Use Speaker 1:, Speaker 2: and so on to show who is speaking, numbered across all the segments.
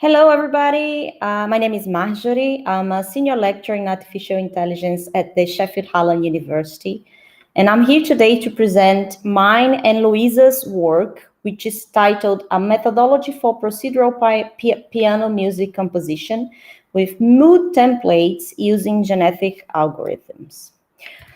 Speaker 1: Hello, everybody. My name is Márjory. I'm a senior lecturer in artificial intelligence at the Sheffield-Hallam University. And I'm here today to present mine and Luísa's work, which is titled A Methodology for Procedural Piano Music Composition with Mood Templates Using Genetic Algorithms.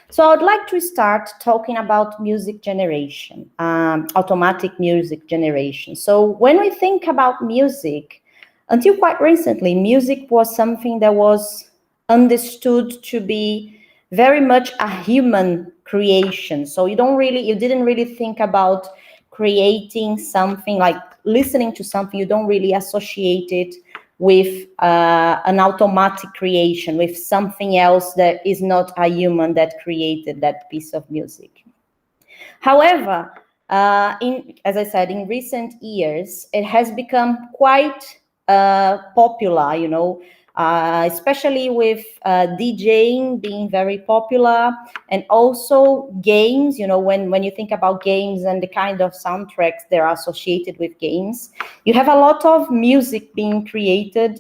Speaker 1: So I'd like to start talking about music generation, automatic music generation. So when we think about music, until quite recently, music was something that was understood to be very much a human creation. So you didn't really think about creating something like listening to something. You don't really associate it with an automatic creation, with something else that is not a human that created that piece of music. However, as I said, in recent years, it has become quite popular, especially with DJing being very popular, and also games. When you think about games and the kind of soundtracks that are associated with games, you have a lot of music being created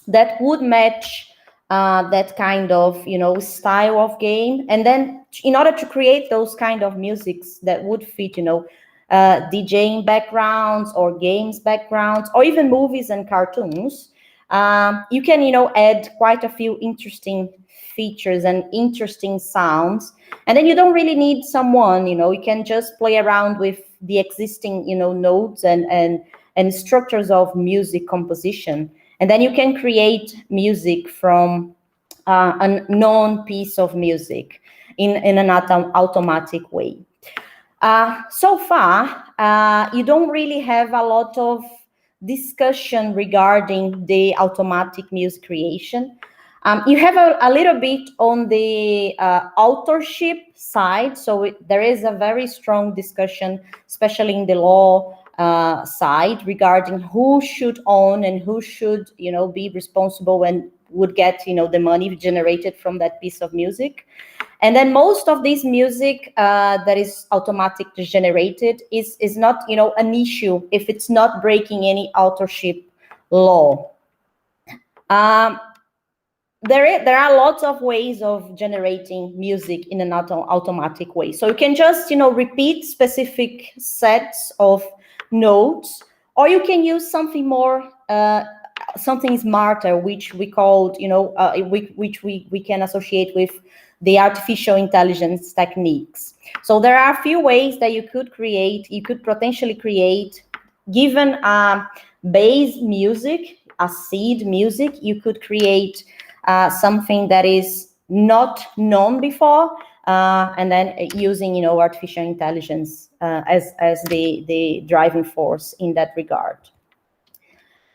Speaker 1: that would match that kind of style of game. And then in order to create those kind of musics that would fit DJing backgrounds or games backgrounds or even movies and cartoons, you can add quite a few interesting features and interesting sounds. And then you don't really need someone, you can just play around with the existing notes and structures of music composition. And then you can create music from a known piece of music in an automatic way. So far, you don't really have a lot of discussion regarding the automatic music creation. You have a little bit on the authorship side. So there is a very strong discussion, especially in the law side, regarding who should own and who should be responsible and would get the money generated from that piece of music. And then most of this music that is automatically generated is not an issue if it's not breaking any authorship law. There are lots of ways of generating music in an automatic way. So you can just repeat specific sets of notes, or you can use something more something smarter, which we called which we can associate with the artificial intelligence techniques. So there are a few ways that you could potentially create, given a base music, a seed music, you could create something that is not known before, and then using artificial intelligence as the driving force in that regard.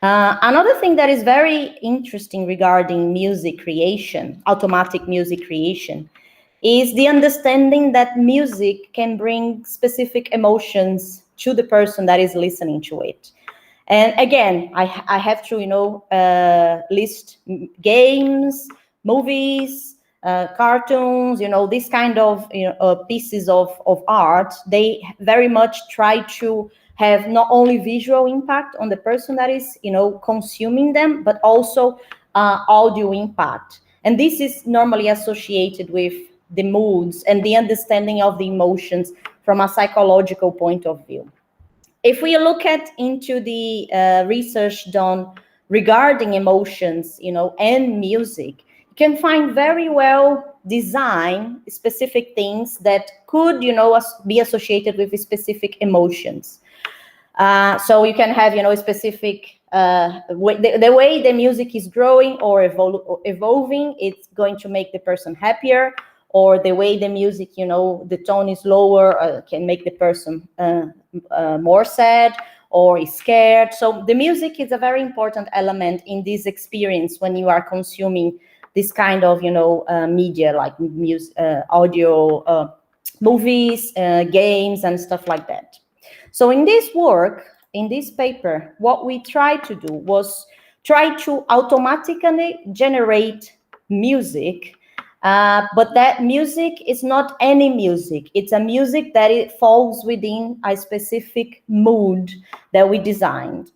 Speaker 1: Another thing that is very interesting regarding music creation, automatic music creation, is the understanding that music can bring specific emotions to the person that is listening to it. And again, I have to list games, movies, cartoons, these kind of pieces of art. They very much try to have not only visual impact on the person that is consuming them, but also audio impact. And this is normally associated with the moods and the understanding of the emotions from a psychological point of view. If we look into the research done regarding emotions, and music, you can find very well designed specific things that could, be associated with specific emotions. So you can have, a specific the way the music is growing or evolving, it's going to make the person happier, or the way the music, the tone is lower, can make the person more sad or is scared. So the music is a very important element in this experience when you are consuming this kind of, media like music, audio, movies, games, and stuff like that. So in this work, in this paper, what we tried to do was try to automatically generate music, but that music is not any music. It's a music that it falls within a specific mood that we designed.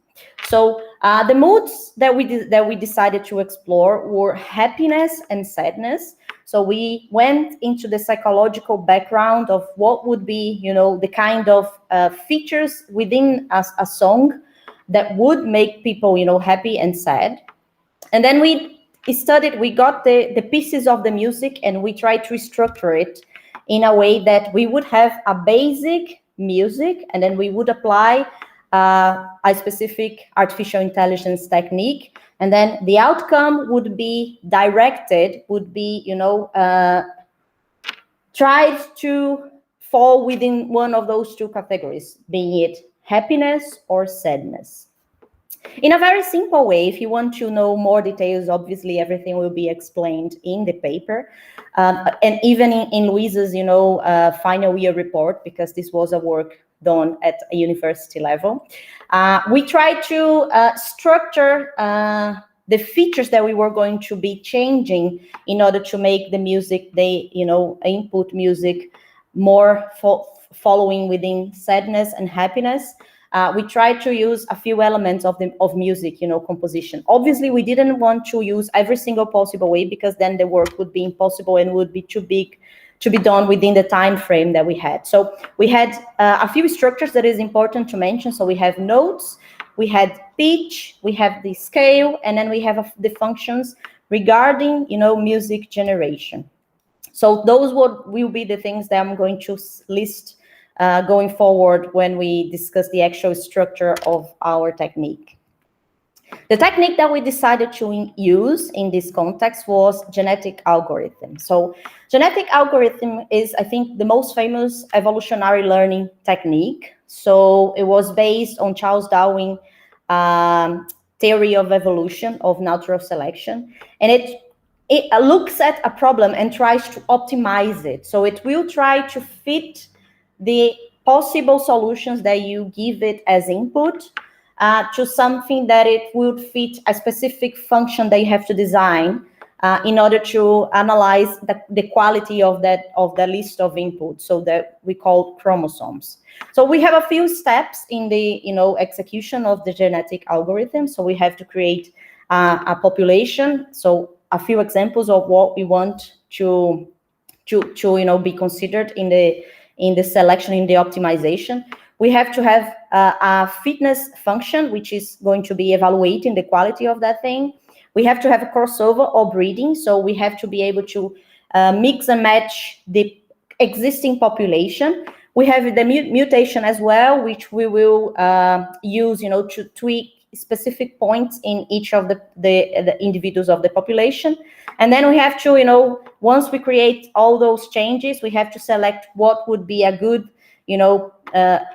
Speaker 1: So the moods that we decided to explore were happiness and sadness. So we went into the psychological background of what would be, the kind of features within a song that would make people, happy and sad. And then we got the pieces of the music, and we tried to restructure it in a way that we would have a basic music, and then we would apply a specific artificial intelligence technique, and then the outcome would be tried to fall within one of those two categories, being it happiness or sadness. In a very simple way, if you want to know more details, obviously everything will be explained in the paper, and even in Luísa's, final year report, because this was a work done at a university level. We tried to structure the features that we were going to be changing in order to make the music, input music more following within sadness and happiness. We tried to use a few elements of music, composition. Obviously, we didn't want to use every single possible way, because then the work would be impossible and would be too big to be done within the time frame that we had. So we had a few structures that is important to mention. So we have notes, we had pitch, we have the scale, and then we have the functions regarding, music generation. So those will be the things that I'm going to list going forward when we discuss the actual structure of our technique. The technique that we decided to use in this context was genetic algorithm. So genetic algorithm is, I think, the most famous evolutionary learning technique. So it was based on Charles Darwin theory of evolution, of natural selection, and it looks at a problem and tries to optimize it. So it will try to fit the possible solutions that you give it as input to something that it would fit a specific function that you have to design in order to analyze the quality of the list of inputs, so that we call chromosomes. So we have a few steps in the execution of the genetic algorithm. So we have to create a population. So a few examples of what we want to be considered in the selection, in the optimization. We have to have a fitness function, which is going to be evaluating the quality of that thing. We have to have a crossover or breeding. So we have to be able to mix and match the existing population. We have the mutation as well, which we will use, to tweak specific points in each of the individuals of the population. And then we have to, once we create all those changes, we have to select what would be a good,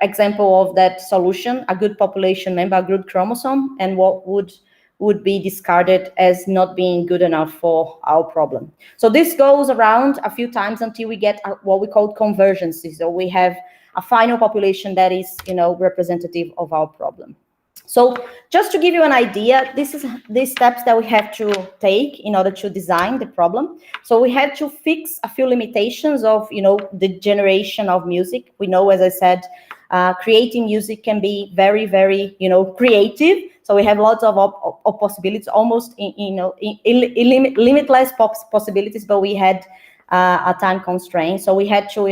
Speaker 1: example of that solution, a good population member, a good chromosome, and what would be discarded as not being good enough for our problem. So this goes around a few times until we get what we call convergences. So we have a final population that is, representative of our problem. So just to give you an idea, this is the steps that we have to take in order to design the problem. So we had to fix a few limitations of, the generation of music. We know, as I said, creating music can be very, very, creative. So we have lots of possibilities, almost, limitless possibilities, but we had a time constraint. So we had to,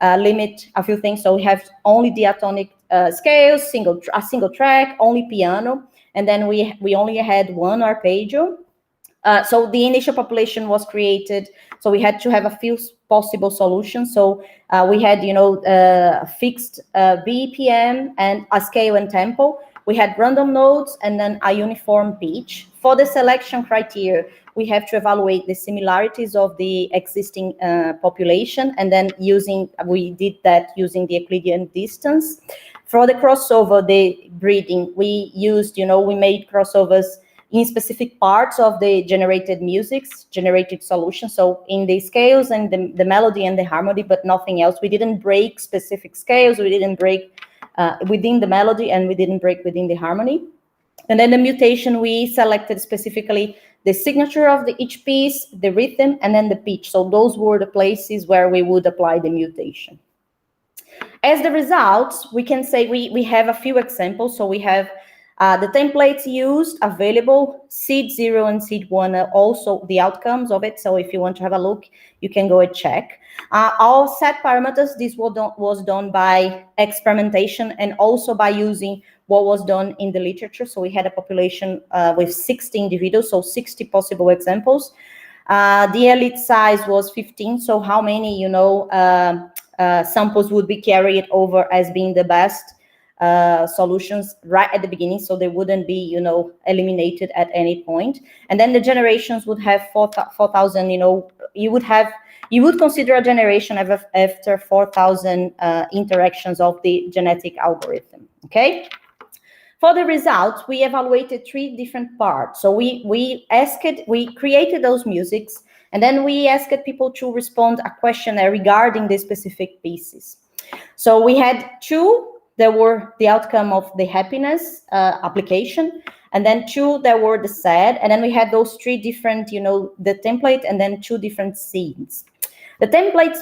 Speaker 1: limit a few things. So we have only diatonic scales, a single track, only piano, and then we only had one arpeggio. So the initial population was created. So we had to have a few possible solutions. So we had, fixed BPM and a scale and tempo. We had random notes and then a uniform pitch. For the selection criteria, we have to evaluate the similarities of the existing population, and then we did that using the Euclidean distance. For the crossover, the breeding, we used, we made crossovers in specific parts of the generated solution. So in the scales and the melody and the harmony, but nothing else. We didn't break specific scales. We didn't break within the melody, and we didn't break within the harmony. And then the mutation, we selected specifically the signature of each piece, the rhythm, and then the pitch. So those were the places where we would apply the mutation. As the results, we can say we have a few examples. So we have The templates used, available, seed 0 and seed 1 are also the outcomes of it. So if you want to have a look, you can go and check. All set parameters, this was done by experimentation and also by using what was done in the literature. So we had a population with 60 individuals, so 60 possible examples. The elite size was 15, so how many, samples would be carried over as being the best solutions right at the beginning, so they wouldn't be, eliminated at any point. And then the generations would have 4,000, you would consider a generation after 4,000 interactions of the genetic algorithm, okay? For the results, we evaluated 3 different parts. So we created those musics, and then we asked people to respond a questionnaire regarding the specific pieces. So we had 2 that were the outcome of the happiness application, and then 2 that were the sad, and then we had those 3 different, the template, and then 2 different seeds. The templates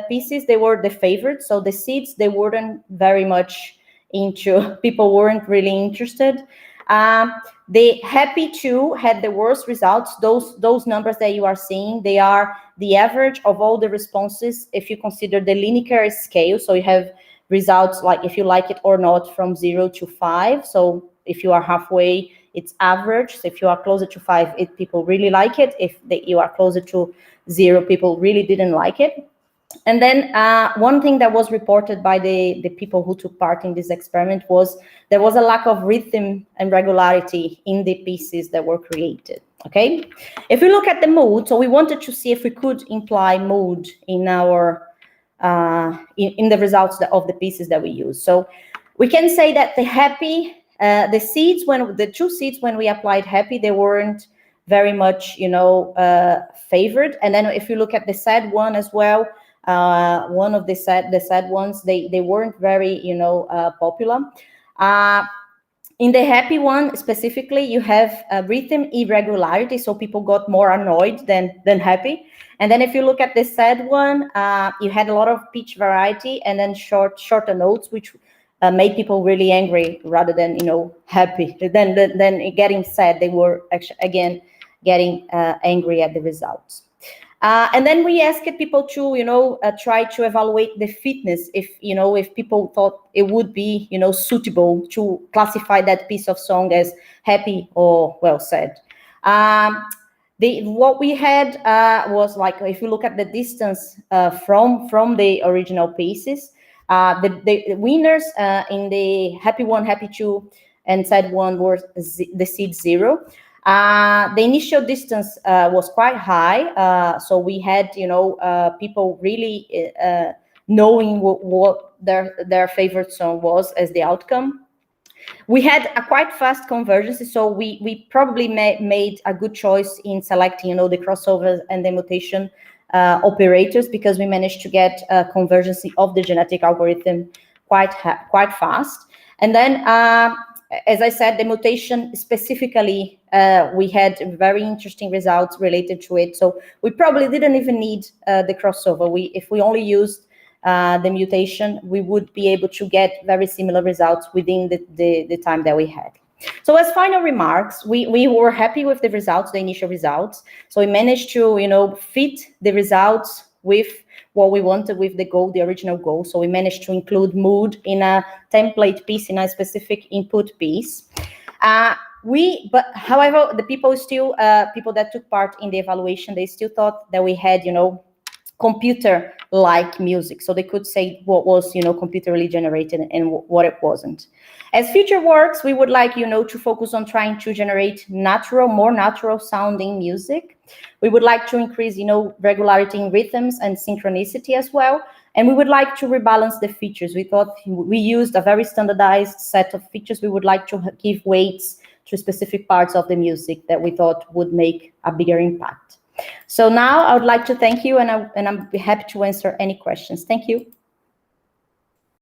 Speaker 1: pieces, they were the favorite, so the seeds, they weren't very much into, people weren't really interested. The happy 2 had the worst results. Those numbers that you are seeing, they are the average of all the responses if you consider the linear scale. So you have results like if you like it or not from 0 to 5. So if you are halfway, it's average. So if you are closer to 5, people really like it. If you are closer to 0, people really didn't like it. And then one thing that was reported by the people who took part in this experiment was there was a lack of rhythm and regularity in the pieces that were created, okay? If we look at the mood, so we wanted to see if we could imply mood in our, in the results of the pieces that we use. So we can say that the happy, the 2 seeds, when we applied happy, they weren't very much, favored. And then if you look at the sad one as well, one of the sad ones, they weren't very, popular. In the happy one specifically, you have rhythm irregularity, so people got more annoyed than happy. And then if you look at the sad one, you had a lot of pitch variety and then shorter notes, which made people really angry rather than, happy. Then getting sad, they were actually again getting angry at the results. And then we asked people to, try to evaluate the fitness if people thought it would be, suitable to classify that piece of song as happy or well sad. What we had was like, if you look at the distance from the original pieces, the winners in the happy 1, happy 2, and sad 1 were the seed 0. The initial distance was quite high, so we had, people really knowing what their favorite song was as the outcome. We had a quite fast convergence, so we probably made a good choice in selecting, the crossovers and the mutation operators, because we managed to get convergence of the genetic algorithm quite fast. And then, as I said, the mutation specifically, we had very interesting results related to it. So we probably didn't even need the crossover. If we only used the mutation, we would be able to get very similar results within the time that we had. So as final remarks, we were happy with the results, the initial results. So we managed to, fit the results with what we wanted with the goal, the original goal. So we managed to include mood in a template piece, in a specific input piece. But however, the people that took part in the evaluation, they still thought that we had, computer-like music. So they could say what was, computerly generated and what it wasn't. As future works, we would like, to focus on trying to generate more natural sounding music. We would like to increase, regularity in rhythms and synchronicity as well. And we would like to rebalance the features. We thought we used a very standardized set of features. We would like to give weights to specific parts of the music that we thought would make a bigger impact. So now I would like to thank you, and I'm happy to answer any questions. Thank you.